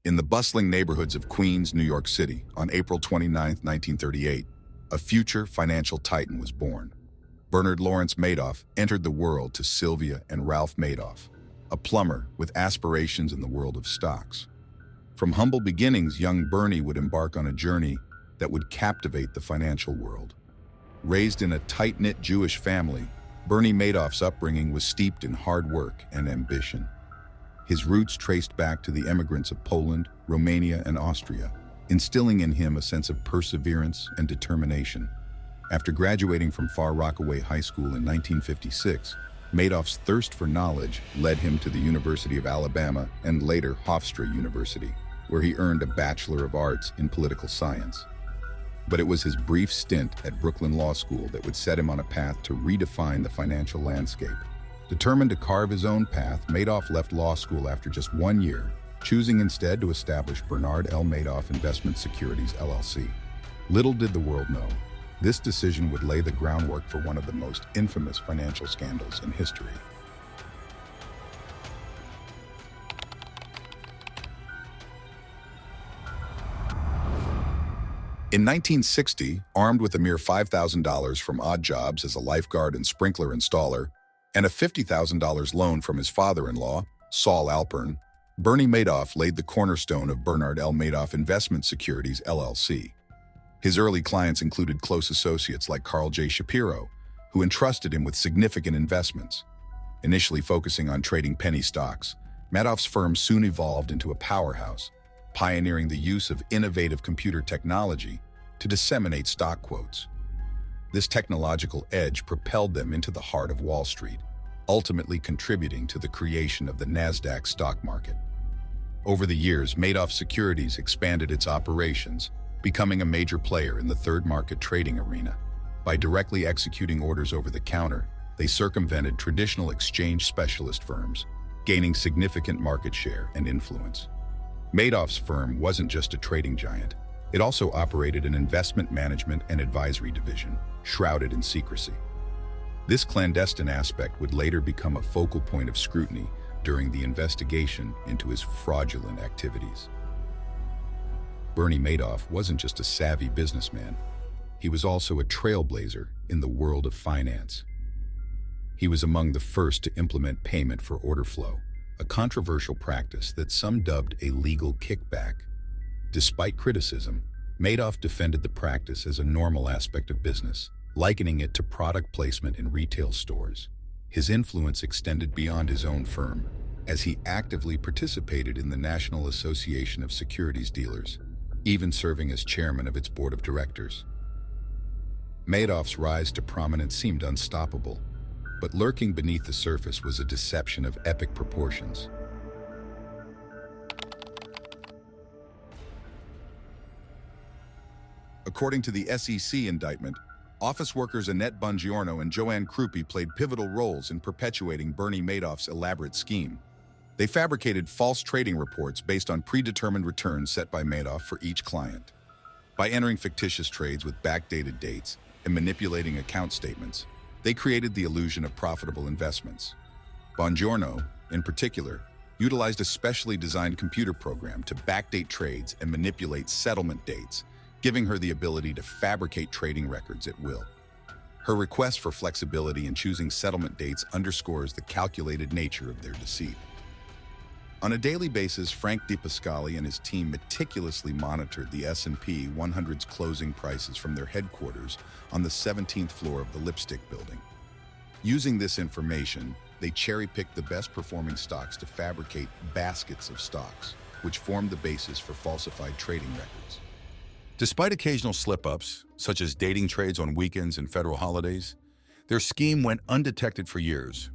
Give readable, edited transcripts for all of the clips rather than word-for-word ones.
In the bustling neighborhoods of Queens, New York City, on April 29, 1938, a future financial titan was born. Bernard Lawrence Madoff entered the world to Sylvia and Ralph Madoff, a plumber with aspirations in the world of stocks. From humble beginnings, young Bernie would embark on a journey that would captivate the financial world. Raised in a tight-knit Jewish family, Bernie Madoff's upbringing was steeped in hard work and ambition. His roots traced back to the immigrants of Poland, Romania, and Austria, instilling in him a sense of perseverance and determination. After graduating from Far Rockaway High School in 1956, Madoff's thirst for knowledge led him to the University of Alabama and later Hofstra University, where he earned a Bachelor of Arts in Political Science. But it was his brief stint at Brooklyn Law School that would set him on a path to redefine the financial landscape. Determined to carve his own path, Madoff left law school after just 1 year, choosing instead to establish Bernard L. Madoff Investment Securities, LLC. Little did the world know, this decision would lay the groundwork for one of the most infamous financial scandals in history. In 1960, armed with a mere $5,000 from odd jobs as a lifeguard and sprinkler installer, and a $50,000 loan from his father-in-law, Saul Alpern, Bernie Madoff laid the cornerstone of Bernard L. Madoff Investment Securities, LLC. His early clients included close associates like Carl J. Shapiro, who entrusted him with significant investments. Initially focusing on trading penny stocks, Madoff's firm soon evolved into a powerhouse, pioneering the use of innovative computer technology to disseminate stock quotes. This technological edge propelled them into the heart of Wall Street, ultimately contributing to the creation of the NASDAQ stock market. Over the years, Madoff Securities expanded its operations, becoming a major player in the third market trading arena. By directly executing orders over the counter, they circumvented traditional exchange specialist firms, gaining significant market share and influence. Madoff's firm wasn't just a trading giant. It also operated an investment management and advisory division, shrouded in secrecy. This clandestine aspect would later become a focal point of scrutiny during the investigation into his fraudulent activities. Bernie Madoff wasn't just a savvy businessman. He was also a trailblazer in the world of finance. He was among the first to implement payment for order flow, a controversial practice that some dubbed a legal kickback. Despite criticism, Madoff defended the practice as a normal aspect of business, likening it to product placement in retail stores. His influence extended beyond his own firm, as he actively participated in the National Association of Securities Dealers, even serving as chairman of its board of directors. Madoff's rise to prominence seemed unstoppable, but lurking beneath the surface was a deception of epic proportions. According to the SEC indictment, office workers Annette Bongiorno and Joanne Krupe played pivotal roles in perpetuating Bernie Madoff's elaborate scheme. They fabricated false trading reports based on predetermined returns set by Madoff for each client. By entering fictitious trades with backdated dates and manipulating account statements, they created the illusion of profitable investments. Bongiorno, in particular, utilized a specially designed computer program to backdate trades and manipulate settlement dates, giving her the ability to fabricate trading records at will. Her request for flexibility in choosing settlement dates underscores the calculated nature of their deceit. On a daily basis, Frank DePascali and his team meticulously monitored the S&P 100's closing prices from their headquarters on the 17th floor of the Lipstick Building. Using this information, they cherry-picked the best-performing stocks to fabricate baskets of stocks, which formed the basis for falsified trading records. Despite occasional slip-ups, such as dating trades on weekends and federal holidays, their scheme went undetected for years.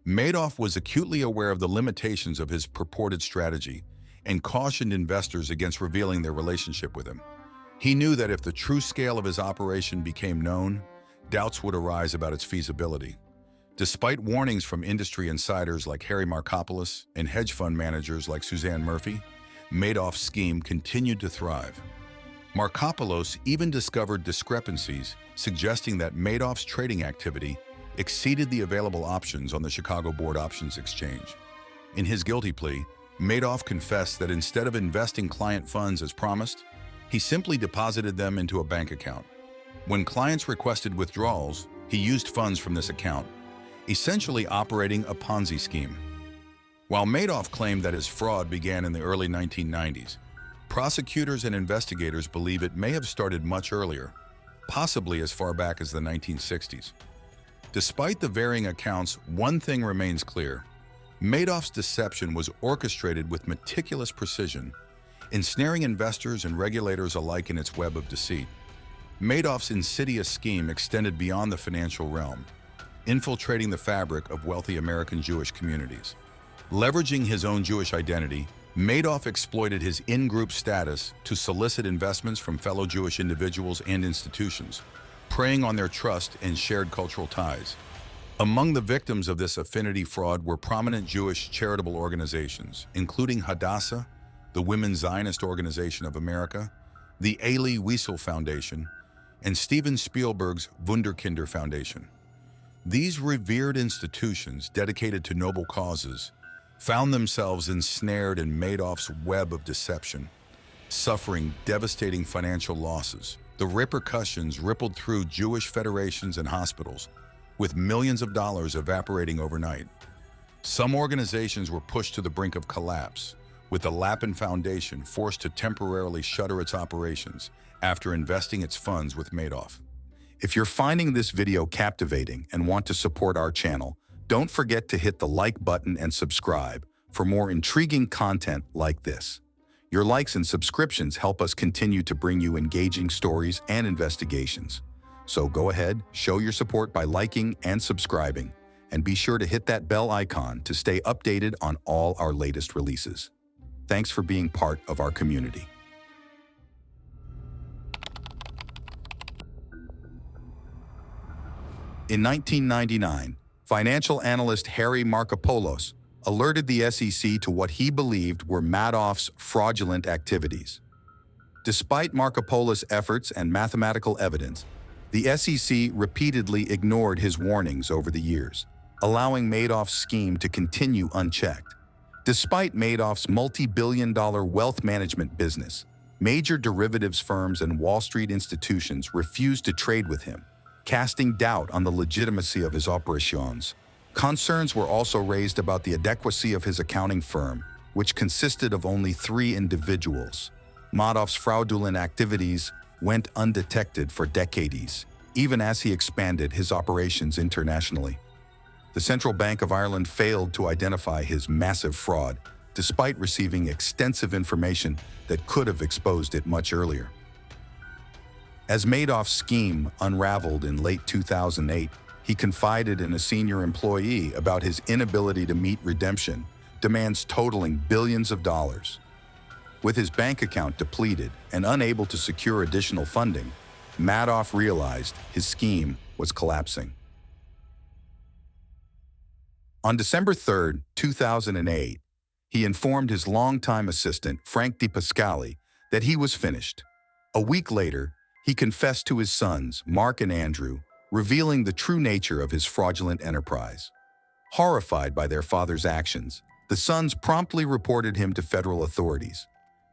Madoff was acutely aware of the limitations of his purported strategy and cautioned investors against revealing their relationship with him. He knew that if the true scale of his operation became known, doubts would arise about its feasibility. Despite warnings from industry insiders like Harry Markopolos and hedge fund managers like Suzanne Murphy, Madoff's scheme continued to thrive. Markopolos even discovered discrepancies suggesting that Madoff's trading activity exceeded the available options on the Chicago Board Options Exchange. In his guilty plea, Madoff confessed that instead of investing client funds as promised, he simply deposited them into a bank account. When clients requested withdrawals, he used funds from this account, essentially operating a Ponzi scheme. While Madoff claimed that his fraud began in the early 1990s, prosecutors and investigators believe it may have started much earlier, possibly as far back as the 1960s. Despite the varying accounts, one thing remains clear. Madoff's deception was orchestrated with meticulous precision, ensnaring investors and regulators alike in its web of deceit. Madoff's insidious scheme extended beyond the financial realm, infiltrating the fabric of wealthy American Jewish communities. Leveraging his own Jewish identity, Madoff exploited his in-group status to solicit investments from fellow Jewish individuals and institutions, preying on their trust and shared cultural ties. Among the victims of this affinity fraud were prominent Jewish charitable organizations, including Hadassah, the Women's Zionist Organization of America, the Elie Wiesel Foundation, and Steven Spielberg's Wunderkinder Foundation. These revered institutions, dedicated to noble causes, found themselves ensnared in Madoff's web of deception, suffering devastating financial losses. The repercussions rippled through Jewish federations and hospitals, with millions of dollars evaporating overnight. Some organizations were pushed to the brink of collapse, with the Lapin Foundation forced to temporarily shutter its operations after investing its funds with Madoff. If you're finding this video captivating and want to support our channel, don't forget to hit the like button and subscribe for more intriguing content like this. Your likes and subscriptions help us continue to bring you engaging stories and investigations. So go ahead, show your support by liking and subscribing, and be sure to hit that bell icon to stay updated on all our latest releases. Thanks for being part of our community. In 1999, financial analyst Harry Markopolos alerted the SEC to what he believed were Madoff's fraudulent activities. Despite Markopolos' efforts and mathematical evidence, the SEC repeatedly ignored his warnings over the years, allowing Madoff's scheme to continue unchecked. Despite Madoff's multi-billion-dollar wealth management business, major derivatives firms and Wall Street institutions refused to trade with him, casting doubt on the legitimacy of his operations. Concerns were also raised about the adequacy of his accounting firm, which consisted of only 3 individuals. Madoff's fraudulent activities went undetected for decades, even as he expanded his operations internationally. The Central Bank of Ireland failed to identify his massive fraud, despite receiving extensive information that could have exposed it much earlier. As Madoff's scheme unraveled in late 2008, he confided in a senior employee about his inability to meet redemption demands totaling billions of dollars. With his bank account depleted and unable to secure additional funding, Madoff realized his scheme was collapsing. On December 3, 2008, he informed his longtime assistant, Frank DiPascali, that he was finished. A week later, he confessed to his sons, Mark and Andrew, revealing the true nature of his fraudulent enterprise. Horrified by their father's actions, the sons promptly reported him to federal authorities.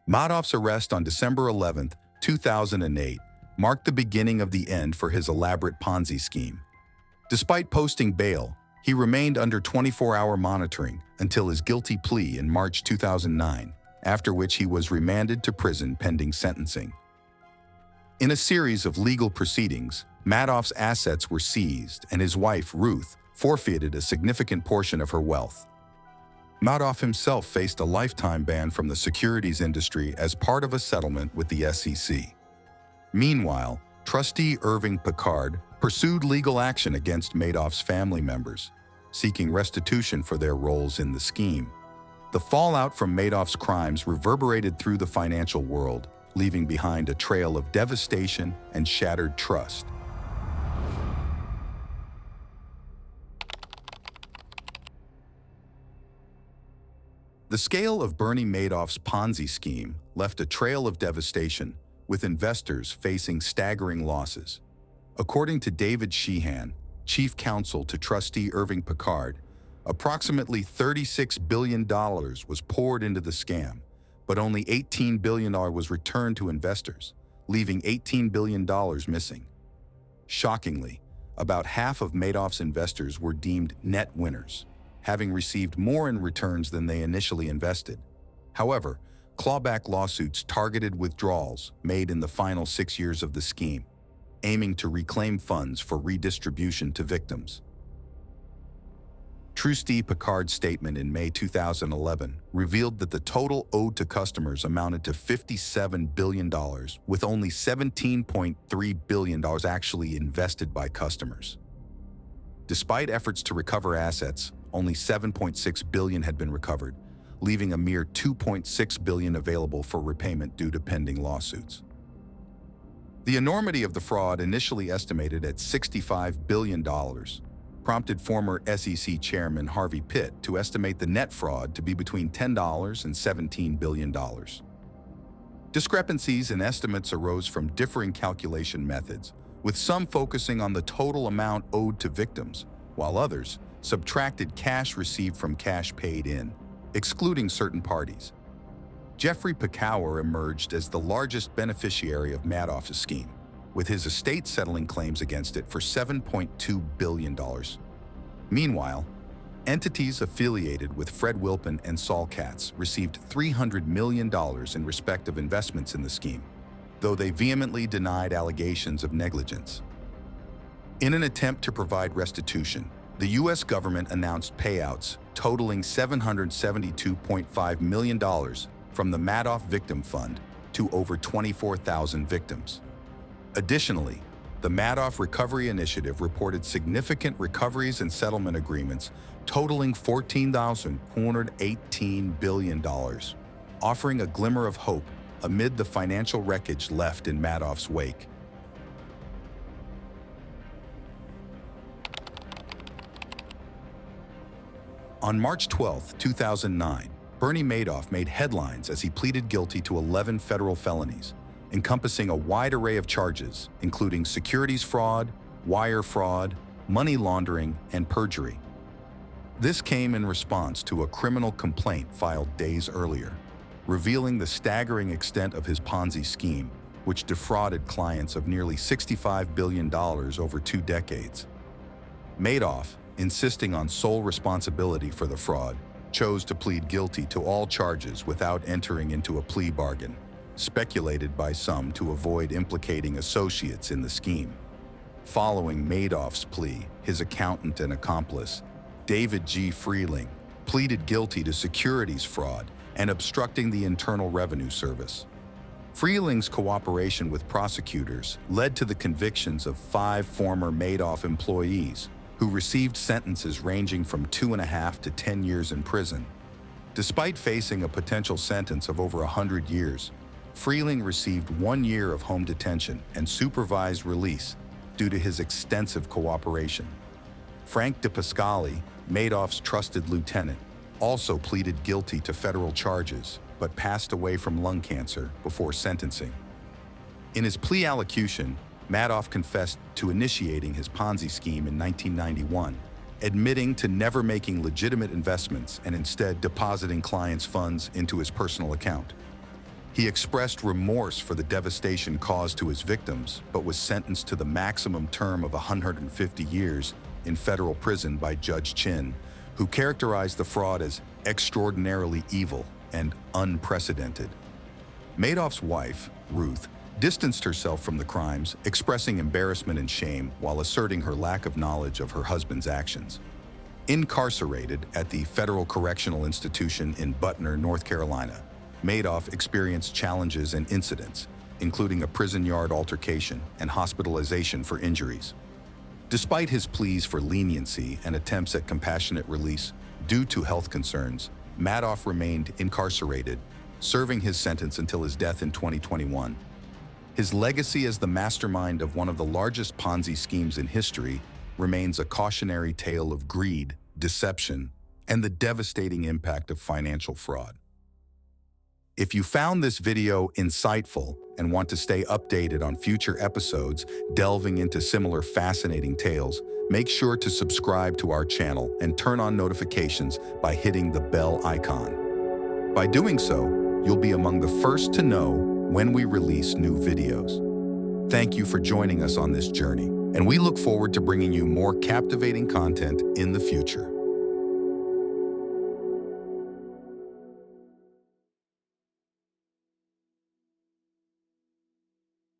Madoff's arrest on December 11, 2008, marked the beginning of the end for his elaborate Ponzi scheme. Despite posting bail, he remained under 24-hour monitoring until his guilty plea in March 2009, after which he was remanded to prison pending sentencing. In a series of legal proceedings, Madoff's assets were seized and his wife, Ruth, forfeited a significant portion of her wealth. Madoff himself faced a lifetime ban from the securities industry as part of a settlement with the SEC. Meanwhile, trustee Irving Picard pursued legal action against Madoff's family members, seeking restitution for their roles in the scheme. The fallout from Madoff's crimes reverberated through the financial world, leaving behind a trail of devastation and shattered trust. The scale of Bernie Madoff's Ponzi scheme left a trail of devastation, with investors facing staggering losses. According to David Sheehan, chief counsel to trustee Irving Picard, Approximately $36 billion was poured into the scam, but only $18 billion was returned to investors, leaving $18 billion missing. Shockingly, about half of Madoff's investors were deemed net winners, having received more in returns than they initially invested. However, clawback lawsuits targeted withdrawals made in the final 6 years of the scheme, aiming to reclaim funds for redistribution to victims. Trustee Picard's statement in May 2011 revealed that the total owed to customers amounted to $57 billion, with only $17.3 billion actually invested by customers. Despite efforts to recover assets, only $7.6 billion had been recovered, leaving a mere $2.6 billion available for repayment due to pending lawsuits. The enormity of the fraud, initially estimated at $65 billion, prompted former SEC Chairman Harvey Pitt to estimate the net fraud to be between $10 and $17 billion. Discrepancies in estimates arose from differing calculation methods, with some focusing on the total amount owed to victims, while others subtracted cash received from cash paid in, excluding certain parties. Jeffrey Picauer emerged as the largest beneficiary of Madoff's scheme, with his estate settling claims against it for $7.2 billion. Meanwhile, entities affiliated with Fred Wilpon and Saul Katz received $300 million in respective investments in the scheme, though they vehemently denied allegations of negligence. In an attempt to provide restitution, the U.S. government announced payouts totaling $772.5 million from the Madoff Victim Fund to over 24,000 victims. Additionally, the Madoff Recovery Initiative reported significant recoveries and settlement agreements totaling $14,418 billion, offering a glimmer of hope amid the financial wreckage left in Madoff's wake. On March 12, 2009, Bernie Madoff made headlines as he pleaded guilty to 11 federal felonies, encompassing a wide array of charges, including securities fraud, wire fraud, money laundering, and perjury. This came in response to a criminal complaint filed days earlier, revealing the staggering extent of his Ponzi scheme, which defrauded clients of nearly $65 billion over 2 decades. Madoff, insisting on sole responsibility for the fraud, chose to plead guilty to all charges without entering into a plea bargain, speculated by some to avoid implicating associates in the scheme. Following Madoff's plea, his accountant and accomplice, David G. Freeling, pleaded guilty to securities fraud and obstructing the Internal Revenue Service. Freeling's cooperation with prosecutors led to the convictions of 5 former Madoff employees, who received sentences ranging from 2.5 to 10 years in prison. Despite facing a potential sentence of over 100 years, Freeling received 1 year of home detention and supervised release due to his extensive cooperation. Frank DePascali, Madoff's trusted lieutenant, also pleaded guilty to federal charges, but passed away from lung cancer before sentencing. In his plea allocution, Madoff confessed to initiating his Ponzi scheme in 1991, admitting to never making legitimate investments and instead depositing clients' funds into his personal account. He expressed remorse for the devastation caused to his victims, but was sentenced to the maximum term of 150 years in federal prison by Judge Chin, who characterized the fraud as extraordinarily evil and unprecedented. Madoff's wife, Ruth, distanced herself from the crimes, expressing embarrassment and shame while asserting her lack of knowledge of her husband's actions. Incarcerated at the Federal Correctional Institution in Butner, North Carolina, Madoff experienced challenges and incidents, including a prison yard altercation and hospitalization for injuries. Despite his pleas for leniency and attempts at compassionate release due to health concerns, Madoff remained incarcerated, serving his sentence until his death in 2021. His legacy as the mastermind of one of the largest Ponzi schemes in history remains a cautionary tale of greed, deception, and the devastating impact of financial fraud. If you found this video insightful and want to stay updated on future episodes delving into similar fascinating tales, make sure to subscribe to our channel and turn on notifications by hitting the bell icon. By doing so, you'll be among the first to know when we release new videos. Thank you for joining us on this journey, and we look forward to bringing you more captivating content in the future.